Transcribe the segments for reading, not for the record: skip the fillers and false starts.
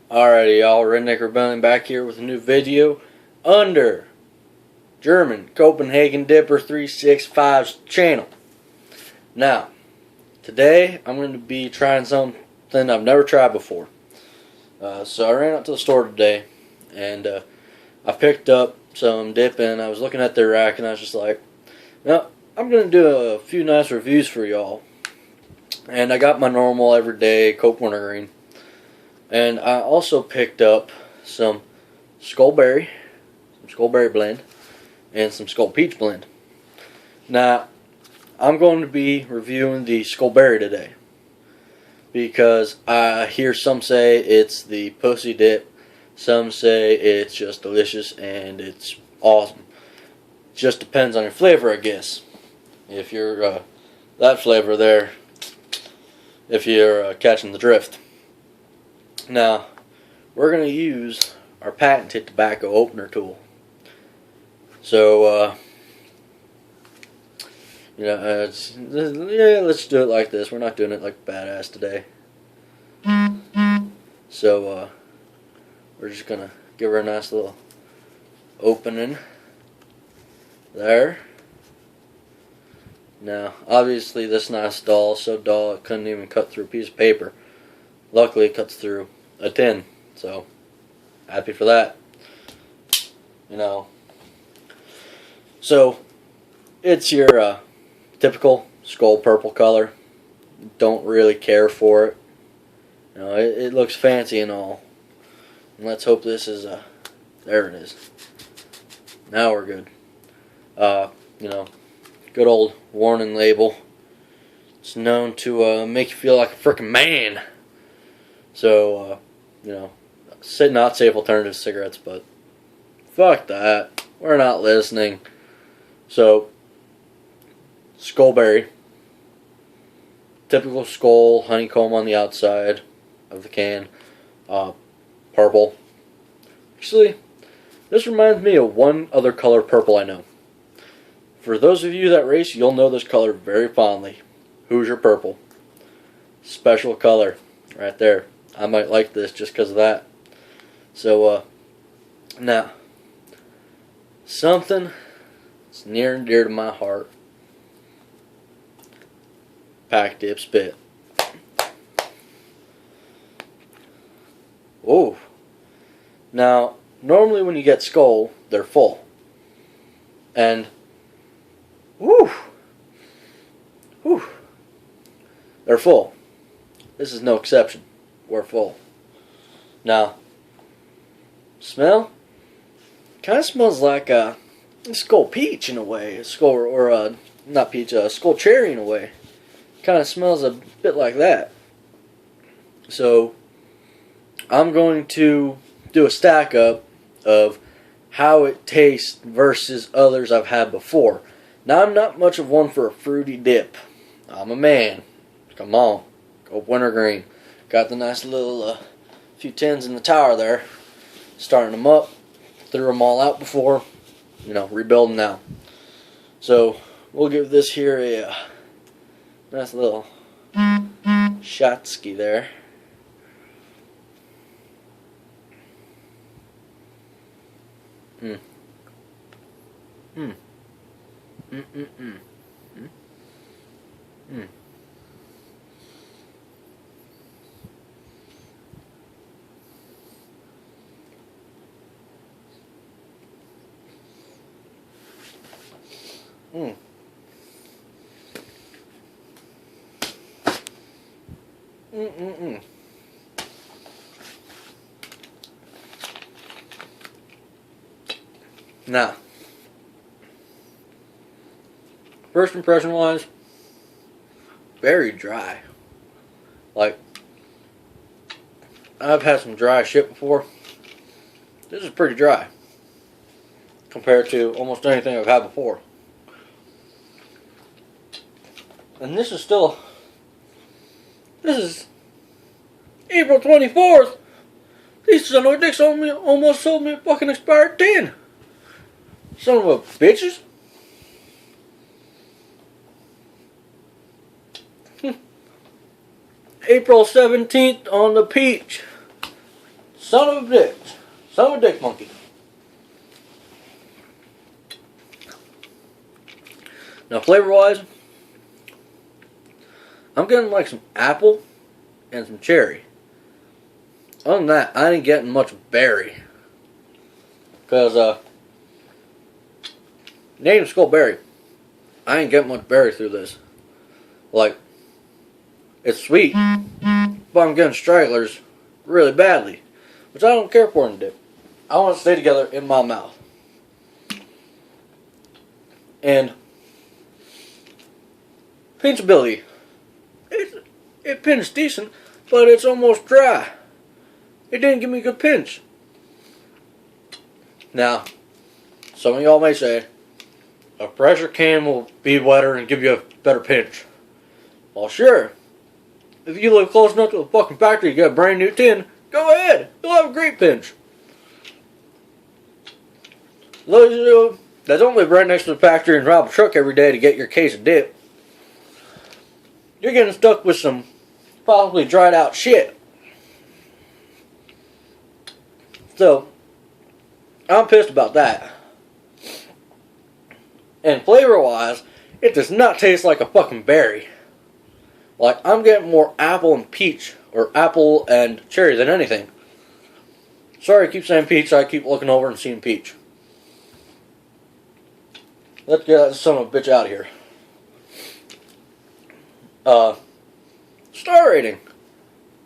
Alrighty, y'all, Redneck Rebellion back here with a new video under German Copenhagen Dipper 365's channel. Now, today I'm going to be trying something I've never tried before. So I ran out to the store today and I picked up some dip, and I was looking at their rack and I was just like, no, I'm going to do a few nice reviews for y'all. And I got my normal everyday Cope Wintergreen. And I also picked up some Skoal berry blend, and some Skoal peach blend. Now, I'm going to be reviewing the Skoal berry today because I hear some say it's the pussy dip, some say it's just delicious and it's awesome. Just depends on your flavor, I guess. If you're that flavor there, if you're catching the drift. Now, we're going to use our patented tobacco opener tool. So, let's do it like this. We're not doing it like badass today. So, we're just going to give her a nice little opening there. Now, obviously this knife's dull, so dull it couldn't even cut through a piece of paper. Luckily it cuts through a tin, so happy for that. So it's your typical Skoal purple color. Don't really care for it. It looks fancy and all. And let's hope this is there it is. Now we're good. Good old warning label. It's known to make you feel like a frickin' man. So, not safe alternative to cigarettes, but fuck that. We're not listening. So, Skoal berry. Typical Skoal, honeycomb on the outside of the can. Purple. Actually, this reminds me of one other color purple I know. For those of you that race, you'll know this color very fondly. Hoosier purple. Special color. Right there. I might like this just because of that. So, now, something that's near and dear to my heart. Pack dip spit. Oh. Now, normally when you get Skoal, they're full. And, whew. They're full. This is no exception. We're full. Now, smell? Kind of smells like a Skoal peach in a way. Not peach, Skoal cherry in a way. Kind of smells a bit like that. So, I'm going to do a stack up of how it tastes versus others I've had before. Now, I'm not much of one for a fruity dip. I'm a man. Come on. Cope Wintergreen. Got the nice little few tins in the tower there. Starting them up. Threw them all out before. Rebuilding now. So, we'll give this here a nice little shotski there. Now, first impression wise, very dry. Like, I've had some dry shit before. This is pretty dry compared to almost anything I've had before. And this is April 24th. These son of a dicks almost sold me a fucking expired tin. Son of a bitches. April 17th on the peach. Son of a bitch. Son of a dick monkey. Now, flavor-wise, I'm getting like some apple and some cherry. Other than that, I ain't getting much berry. Because, native Skoal berry, I ain't getting much berry through this. Like, it's sweet, but I'm getting stragglers really badly. Which I don't care for in dip. I want to stay together in my mouth. And pinchability. It pinched decent, but it's almost dry. It didn't give me a good pinch. Now, some of y'all may say, a pressure can will be wetter and give you a better pinch. Well, sure. If you live close enough to the fucking factory, you got a brand new tin, go ahead. You'll have a great pinch. Those that don't live right next to the factory and drive a truck every day to get your case of dip, you're getting stuck with some possibly dried out shit. So, I'm pissed about that. And flavor-wise, it does not taste like a fucking berry. Like, I'm getting more apple and peach, or apple and cherry than anything. Sorry I keep saying peach, I keep looking over and seeing peach. Let's get that son of a bitch out of here. Star rating,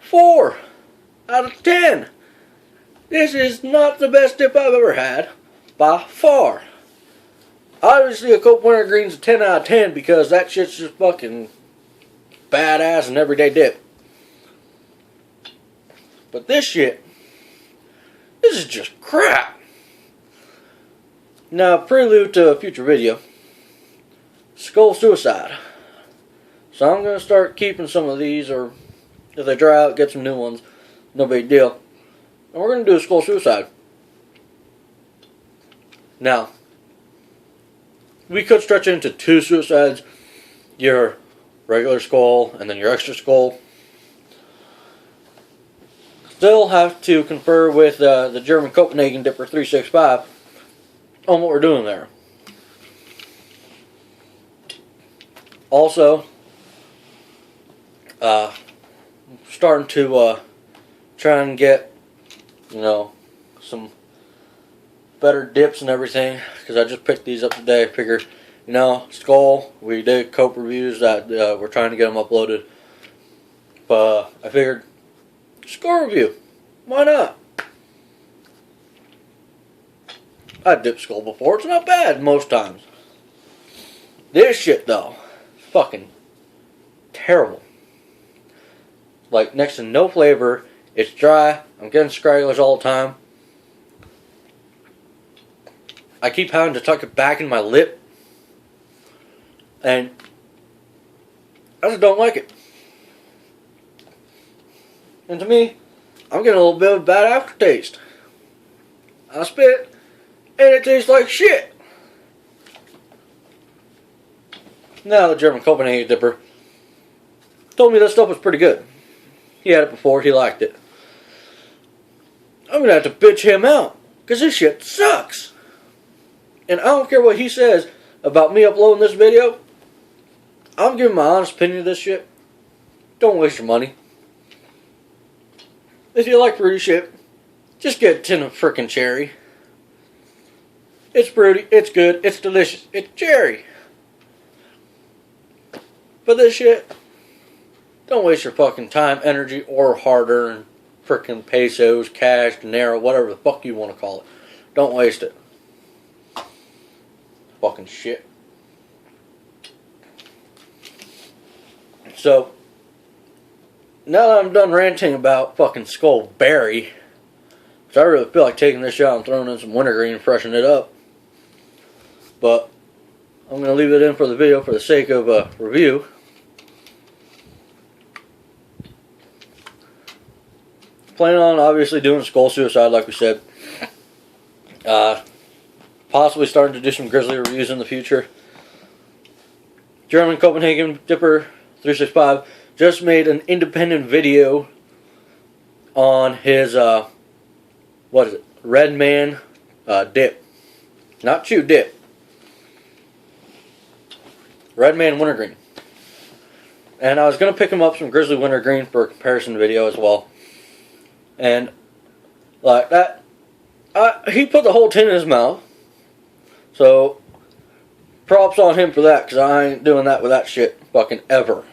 4 out of 10. This is not the best dip I've ever had, by far. Obviously, a Coke Wintergreen's a 10 out of 10 because that shit's just fucking badass and everyday dip. But this shit, this is just crap. Now, prelude to a future video, Skoal suicide. So I'm going to start keeping some of these, or if they dry out, get some new ones. No big deal. And we're going to do a Skoal suicide. Now, we could stretch it into 2 suicides. Your regular Skoal and then your extra Skoal. Still have to confer with the German Copenhagen Dipper 365 on what we're doing there. Also, starting to try and get, some better dips and everything, because I just picked these up today. I figured, Skoal, we did Cope reviews that we're trying to get them uploaded, but I figured, Skoal review, why not? I've dipped Skoal before, it's not bad most times. This shit though, fucking terrible. Like, next to no flavor, it's dry, I'm getting scragglers all the time. I keep having to tuck it back in my lip, and I just don't like it. And to me, I'm getting a little bit of a bad aftertaste. I spit, and it tastes like shit. Now the German Copenhagen Dipper told me this stuff was pretty good. He had it before, he liked it. I'm gonna have to bitch him out, because this shit sucks. And I don't care what he says about me uploading this video. I'm giving my honest opinion of this shit. Don't waste your money. If you like fruity shit, just get a tin of frickin' cherry. It's fruity, it's good, it's delicious, it's cherry. But this shit, don't waste your fucking time, energy, or hard-earned frickin' pesos, cash, dinero, whatever the fuck you want to call it. Don't waste it. Fucking shit. So, now that I'm done ranting about fucking Skoal berry, because I really feel like taking this out and throwing in some wintergreen and freshen it up. But I'm going to leave it in for the video for the sake of a review. Planning on obviously doing Skoal suicide like we said. Possibly starting to do some grizzly reviews in the future. German Copenhagen Dipper 365 just made an independent video on his what is it? Red Man dip. Not chew dip. Red Man wintergreen. And I was going to pick him up some grizzly wintergreen for a comparison video as well. And like that, he put the whole tin in his mouth. So props on him for that, because I ain't doing that with that shit fucking ever.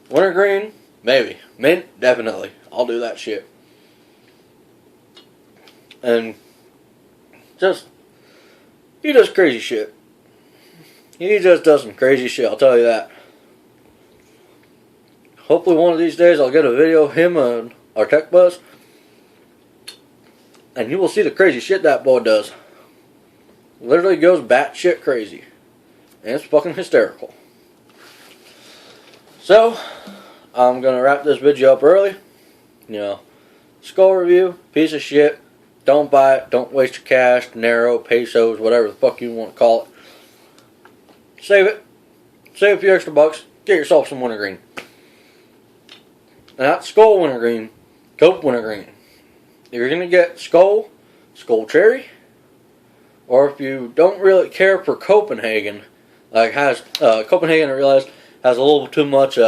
Wintergreen, maybe. Mint, definitely. I'll do that shit. And just, he does crazy shit. He just does some crazy shit, I'll tell you that. Hopefully one of these days I'll get a video of him on our tech bus, and you will see the crazy shit that boy does. Literally goes batshit crazy. And it's fucking hysterical. So, I'm going to wrap this video up early. You know, Skoal review, piece of shit. Don't buy it. Don't waste your cash, narrow, pesos, whatever the fuck you want to call it. Save it. Save a few extra bucks. Get yourself some wintergreen. Not Skoal wintergreen, Cope wintergreen. If you're going to get Skoal, Skoal cherry, or if you don't really care for Copenhagen, like Copenhagen, I realize, has a little too much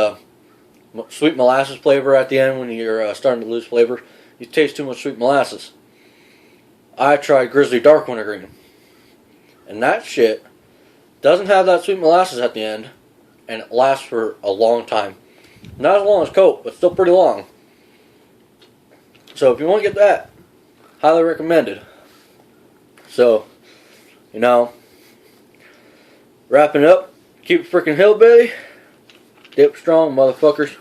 sweet molasses flavor at the end when you're starting to lose flavor. You taste too much sweet molasses. I tried Grizzly Dark Wintergreen, and that shit doesn't have that sweet molasses at the end, and it lasts for a long time. Not as long as Coke, but still pretty long. So if you want to get that, highly recommended. So, you know, wrapping up, keep it freaking hillbilly. Dip strong, motherfuckers.